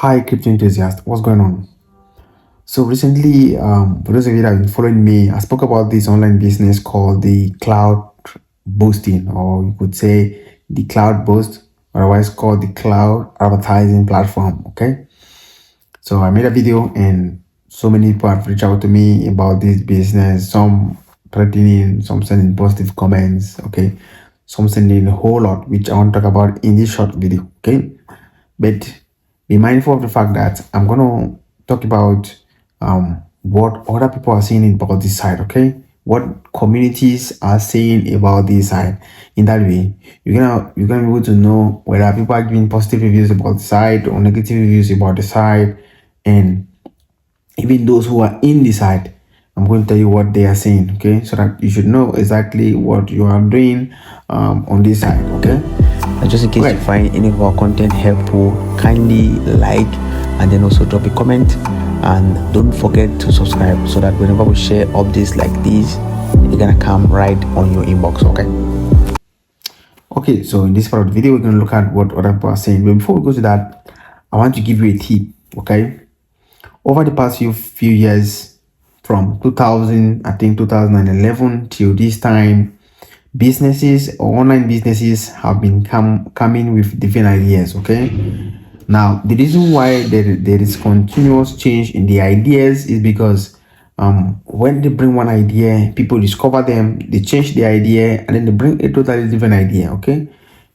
Hi, crypto enthusiast. What's going on? So recently, for those of you that have been following me, I spoke about this online business called the cloud boosting, or you could say the cloud boost, otherwise called the cloud advertising platform. Okay. So I made a video, and so many people have reached out to me about this business. Some threatening, some sending positive comments. Okay. Some sending a whole lot, which I want to talk about in this short video. Okay. But be mindful of the fact that I'm gonna talk about what other people are saying about this side, okay? What communities are saying about this side. In that way, you're gonna be able to know whether people are giving positive reviews about the side or negative reviews about the side, and even those who are in the side. I'm going to tell you what they are saying, okay? So that you should know exactly what you are doing on this side, okay? And just in case you find any of our content helpful, kindly like and then also drop a comment, and don't forget to subscribe so that whenever we share updates like these, they're gonna come right on your inbox. Okay, so in this part of the video, we're going to look at what other people are saying. But before we go to that, I want to give you a tip, okay? Over the past few years, from 2000, I think 2011 till this time, businesses or online businesses have been coming with different ideas, okay? Now, the reason why there is continuous change in the ideas is because when they bring one idea, people discover them, they change the idea, and then they bring a totally different idea, okay?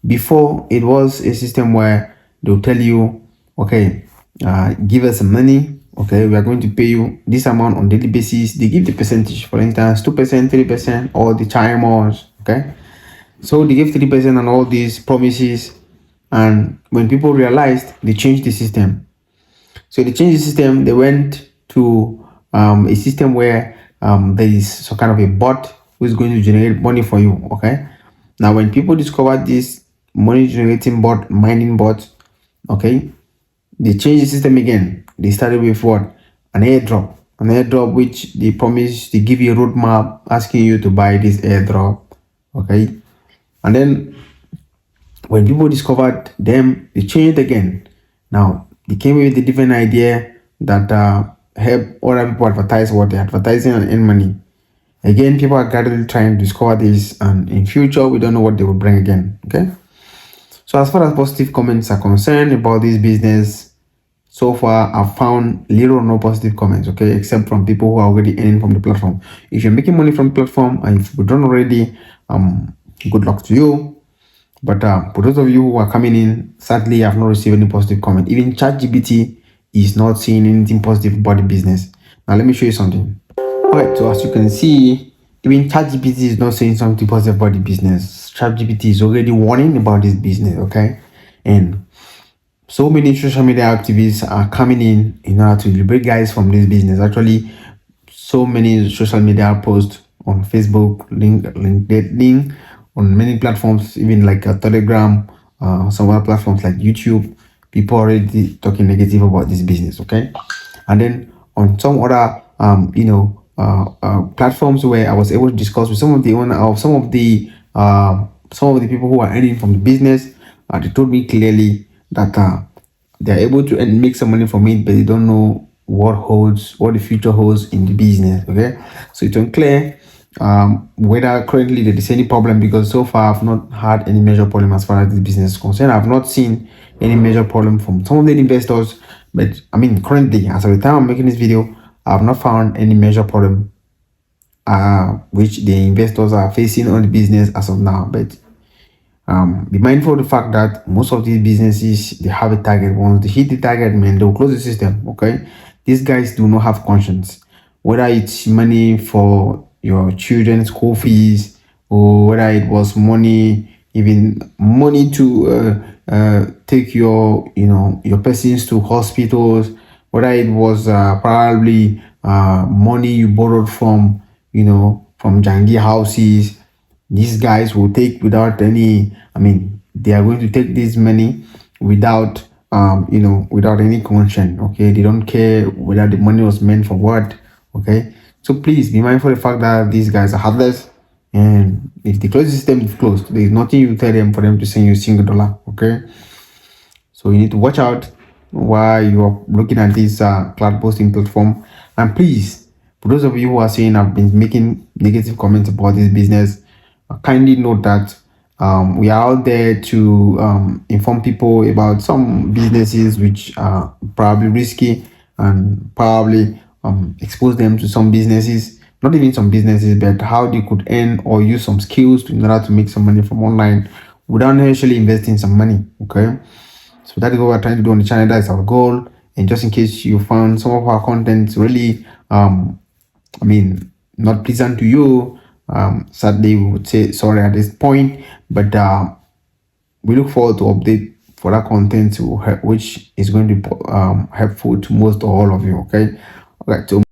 Before, it was a system where they'll tell you, okay, give us some money, okay, we are going to pay you this amount on daily basis. They give the percentage, for instance, 2%, 3%, or the timers, okay? So they gave 3% on all these promises, and when people realized, they changed the system. So they changed the system. They went to a system where there is some kind of a bot who is going to generate money for you. Okay. Now, when people discovered this money generating bot, mining bot, okay, they changed the system again. They started with what? An airdrop. An airdrop which they promise to give you a roadmap asking you to buy this airdrop. Okay. And then when people discovered them, they changed again. Now they came with a different idea that help other people advertise what they're advertising and earn money. Again, people are gradually trying to discover this, and in future we don't know what they will bring again. Okay. So as far as positive comments are concerned about this business, so far I've found little or no positive comments, okay, except from people who are already earning from the platform. If you're making money from the platform and if you don't already, good luck to you. But for those of you who are coming in, sadly, I have not received any positive comment. Even ChatGPT is not seeing anything positive about the business. Now, let me show you something. Alright, so as you can see, even ChatGPT is not saying something positive about the business. ChatGPT is already warning about this business, okay? And so many social media activists are coming in order to liberate guys from this business. Actually, so many social media posts on Facebook, LinkedIn, on many platforms, even like Telegram, some other platforms like YouTube. People already talking negative about this business, okay? And then on some other, platforms where I was able to discuss with some of the owner of some of the people who are earning from the business, they told me clearly that they're able to make some money from it, but they don't know what the future holds in the business. Okay, so it's unclear whether currently there is any problem, because so far I've not had any major problem as far as this business is concerned. I've not seen any major problem from some of the investors, but I mean currently, as of the time I'm making this video, I've not found any major problem which the investors are facing on the business as of now. But be mindful of the fact that most of these businesses, they have a target. Once they hit the target, man, they'll close the system. Okay, these guys do not have conscience, whether it's money for your children's school fees, or whether it was money, even money to take your persons to hospitals, whether it was probably money you borrowed from from jangi houses. These guys will take without any, I mean, they are going to take this money without without any conscience. Okay, they don't care whether the money was meant for what. Okay, so please be mindful of the fact that these guys are heartless, and if they close the system, it's closed. There's nothing you tell them for them to send you a single dollar. Okay, so you need to watch out while you're looking at this cloud posting platform. And please, for those of you who are saying I've been making negative comments about this business, kindly note that we are out there to inform people about some businesses which are probably risky, and probably expose them to some businesses, not even some businesses, but how they could earn or use some skills in order to make some money from online without actually investing some money. Okay, so that is what we're trying to do on the channel. That is our goal. And just in case you found some of our content really not pleasant to you, sadly we would say sorry at this point, but we look forward to update for that content which is going to be helpful to most or all of you. Okay, all right, so